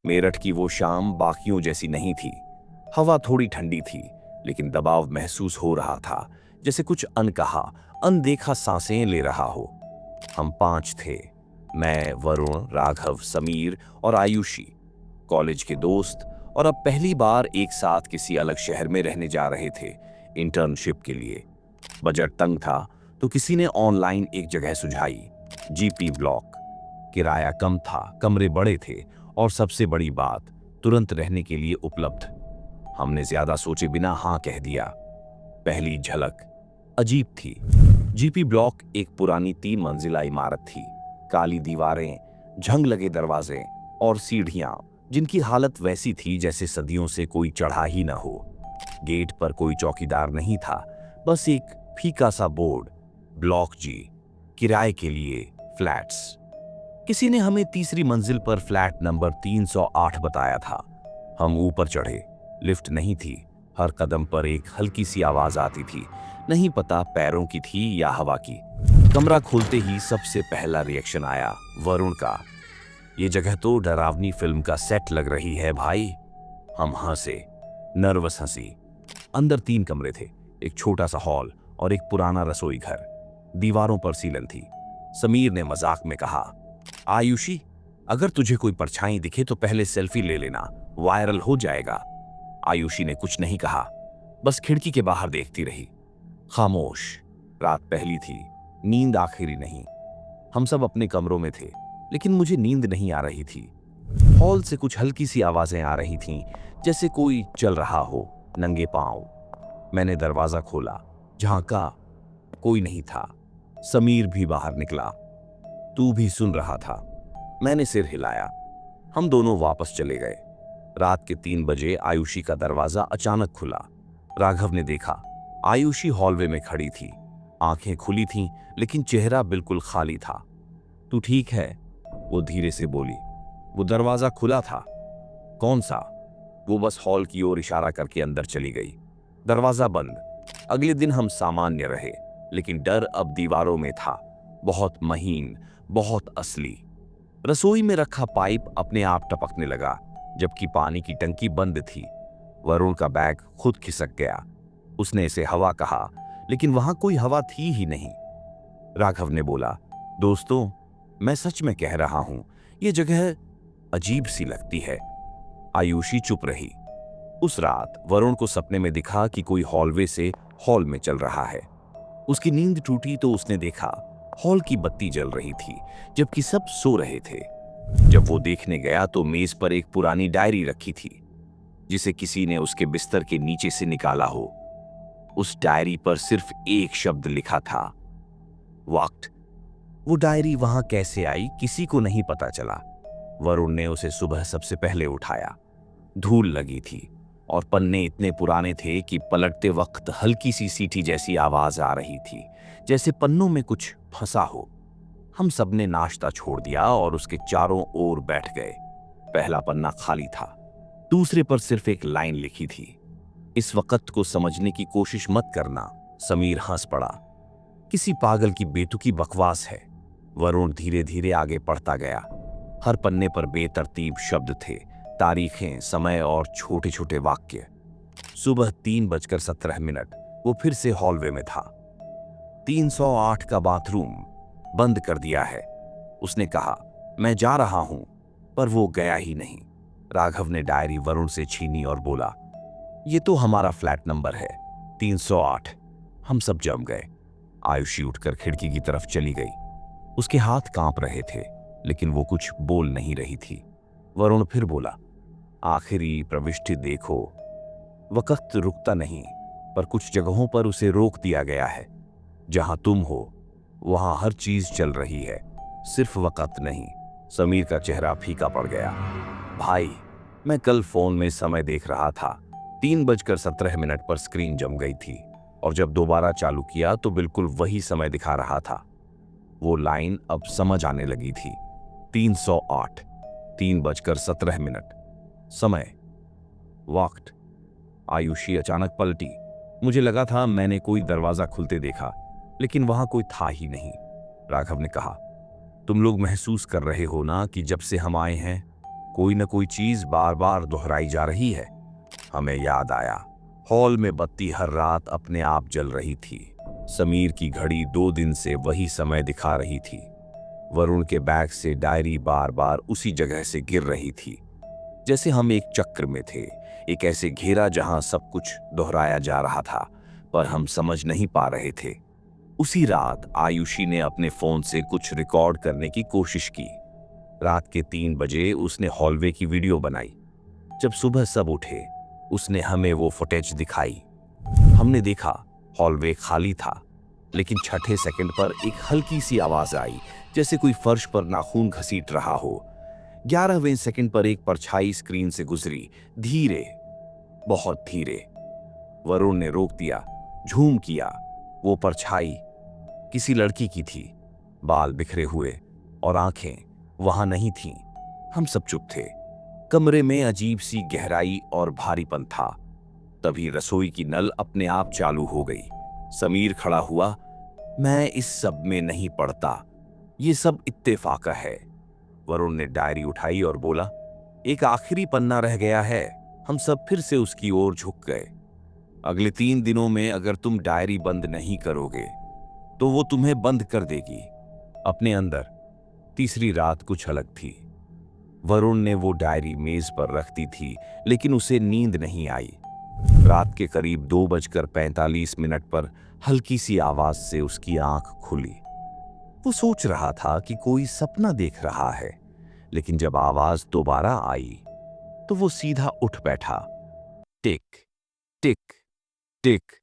मेरठ की वो शाम बाकियों जैसी नहीं थी। हवा थोड़ी ठंडी थी, लेकिन दबाव महसूस हो रहा था, जैसे कुछ अनकहा, अनदेखा सांसें ले रहा हो। हम 5 थे। मैं, वरुण, राघव, समीर और आयुषी, कॉलेज के दोस्त, और अब पहली बार एक साथ किसी अलग शहर में रहने जा रहे थे, इंटर्नशिप के लिए। बजट तंग था, तो किसी ने ऑनलाइन एक जगह सुझाई, जीपी ब्लॉक। किराया कम था, कमरे बड़े थे, और सबसे बड़ी बात, तुरंत रहने के लिए उपलब्ध। हमने ज्यादा सोचे बिना हाँ कह दिया। पहली झलक अजीब थी। जीपी ब्लॉक एक पुरानी 3 मंजिला इमारत थी। काली दीवारें, झंग लगे दरवाजे और सीढ़ियां जिनकी हालत वैसी थी जैसे सदियों से कोई चढ़ा ही न हो। गेट पर कोई चौकीदार नहीं था, बस एक फीका सा बोर्ड, ब्लॉक जी, किराए के लिए फ्लैट्स। किसी ने हमें तीसरी मंजिल पर फ्लैट नंबर 308 बताया था। हम ऊपर चढ़े। लिफ्ट नहीं थी। हर कदम पर एक हल्की सी आवाज आती थी, नहीं पता पैरों की थी या हवा की। कमरा खोलते ही सबसे पहला रिएक्शन आया वरुण का। ये जगह तो डरावनी फिल्म का सेट लग रही है भाई। हम हंसे, नर्वस हंसी। अंदर 3 कमरे थे, एक छोटा सा हॉल और एक पुराना रसोई घर। दीवारों पर सीलन थी। समीर ने मजाक में कहा, आयुषी, अगर तुझे कोई परछाई दिखे तो पहले सेल्फी ले लेना, वायरल हो जाएगा। आयुषी ने कुछ नहीं कहा, बस खिड़की के बाहर देखती रही। खामोश। रात पहली थी, नींद आखिरी नहीं। हम सब अपने कमरों में थे, लेकिन मुझे नींद नहीं आ रही थी। हॉल से कुछ हल्की सी आवाजें आ रही थीं, जैसे कोई चल रहा हो नंगे पांव। मैंने दरवाजा खोला, झांका, कोई नहीं था। समीर भी बाहर निकला। तू भी सुन रहा था? मैंने सिर हिलाया। हम दोनों वापस चले गए। रात के 3 बजे आयुषी का दरवाजा अचानक खुला। राघव ने देखा, आयुषी हॉलवे में खड़ी थी। आंखें खुली थीं, लेकिन चेहरा बिल्कुल खाली था। तू ठीक है? वो धीरे से बोली। वो दरवाजा खुला था। कौन सा? वो बस हॉल की ओर इशारा करके अंदर चली गई। दरवाजा बंद। अगले दिन हम सामान्य रहे, लेकिन डर अब दीवारों में था, बहुत महीन, बहुत असली। रसोई में रखा पाइप अपने आप टपकने लगा, जबकि पानी की टंकी बंद थी। वरुण का बैग खुद खिसक गया। उसने इसे हवा कहा, लेकिन वहां कोई हवा थी ही नहीं। राघव ने बोला, दोस्तों, मैं सच में कह रहा हूं, यह जगह अजीब सी लगती है। आयुषी चुप रही। उस रात वरुण को सपने में दिखा कि कोई हॉलवे से हॉल में चल रहा है। उसकी नींद टूटी तो उसने देखा हॉल की बत्ती जल रही थी, जबकि सब सो रहे थे। जब वो देखने गया तो मेज पर एक पुरानी डायरी रखी थी, जिसे किसी ने उसके बिस्तर के नीचे से निकाला हो। उस डायरी पर सिर्फ एक शब्द लिखा था, वक्त। वो डायरी वहां कैसे आई किसी को नहीं पता चला। वरुण ने उसे सुबह सबसे पहले उठाया। धूल लगी थी और पन्ने इतने पुराने थे कि पलटते वक्त हल्की सी सीटी जैसी आवाज आ रही थी, जैसे पन्नों में कुछ फंसा हो। हम सबने नाश्ता छोड़ दिया और उसके चारों ओर बैठ गए। पहला पन्ना खाली था, दूसरे पर सिर्फ एक लाइन लिखी थी, इस वक्त को समझने की कोशिश मत करना। समीर हंस पड़ा। किसी पागल की बेतुकी बकवास है। वरुण धीरे धीरे आगे बढ़ता गया। हर पन्ने पर बेतरतीब शब्द थे, तारीखें, समय और छोटे छोटे वाक्य। सुबह 3:17 वो फिर से हॉलवे में था। 308 का बाथरूम बंद कर दिया है। उसने कहा, मैं जा रहा हूं, पर वो गया ही नहीं। राघव ने डायरी वरुण से छीनी और बोला, ये तो हमारा फ्लैट नंबर है, 308। हम सब जम गए। आयुषी उठकर खिड़की की तरफ चली गई। उसके हाथ कांप रहे थे, लेकिन वो कुछ बोल नहीं रही थी। वरुण फिर बोला, आखिरी प्रविष्टि देखो। वक्त रुकता नहीं, पर कुछ जगहों पर उसे रोक दिया गया है। जहां तुम हो वहां हर चीज चल रही है, सिर्फ वक्त नहीं। समीर का चेहरा फीका पड़ गया। भाई, मैं कल फोन में समय देख रहा था, 3:17 पर स्क्रीन जम गई थी, और जब दोबारा चालू किया तो बिल्कुल वही समय दिखा रहा था। वो लाइन अब समझ आने लगी थी। 308, 3:17। समय, वक्त। आयुषी अचानक पलटी। मुझे लगा था मैंने कोई दरवाजा खुलते देखा, लेकिन वहां कोई था ही नहीं। राघव ने कहा, तुम लोग महसूस कर रहे हो ना कि जब से हम आए हैं कोई न कोई चीज बार बार दोहराई जा रही है। हमें याद आया, हॉल में बत्ती हर रात अपने आप जल रही थी। समीर की घड़ी 2 दिन से वही समय दिखा रही थी। वरुण के बैग से डायरी बार बार उसी जगह से गिर रही थी, जैसे हम एक चक्र में थे, एक ऐसे घेरा जहां सब कुछ दोहराया जा रहा था, पर हम समझ नहीं पा रहे थे। उसी रात आयुषी ने अपने फोन से कुछ रिकॉर्ड करने की कोशिश की। रात के 3 बजे उसने हॉलवे की वीडियो बनाई। जब सुबह सब उठे, उसने हमें वो फुटेज दिखाई। हमने देखा, हॉलवे खाली था, लेकिन छठे सेकंड पर एक हल्की सी आवाज आई, जैसे कोई फर्श पर नाखून घसीट रहा हो। 11वें सेकंड पर एक परछाई स्क्रीन से गुजरी, धीरे, बहुत धीरे। वरुण ने रोक दिया, झूम किया। वो परछाई किसी लड़की की थी, बाल बिखरे हुए और आंखें वहां नहीं थीं। हम सब चुप थे। कमरे में अजीब सी गहराई और भारीपन था। तभी रसोई की नल अपने आप चालू हो गई। समीर खड़ा हुआ। मैं इस सब में नहीं पड़ता, ये सब इत्तेफाक है। वरुण ने डायरी उठाई और बोला, एक आखिरी पन्ना रह गया है। हम सब फिर से उसकी ओर झुक गए। अगले 3 दिनों में अगर तुम डायरी बंद नहीं करोगे तो वो तुम्हें बंद कर देगी अपने अंदर। तीसरी रात कुछ अलग थी। वरुण ने वो डायरी मेज पर रख दी थी, लेकिन उसे नींद नहीं आई। रात के करीब 2:45 पर हल्की सी आवाज से उसकी आंख खुली। वो सोच रहा था कि कोई सपना देख रहा है, लेकिन जब आवाज दोबारा आई तो वो सीधा उठ बैठा। टिक टिक टिक।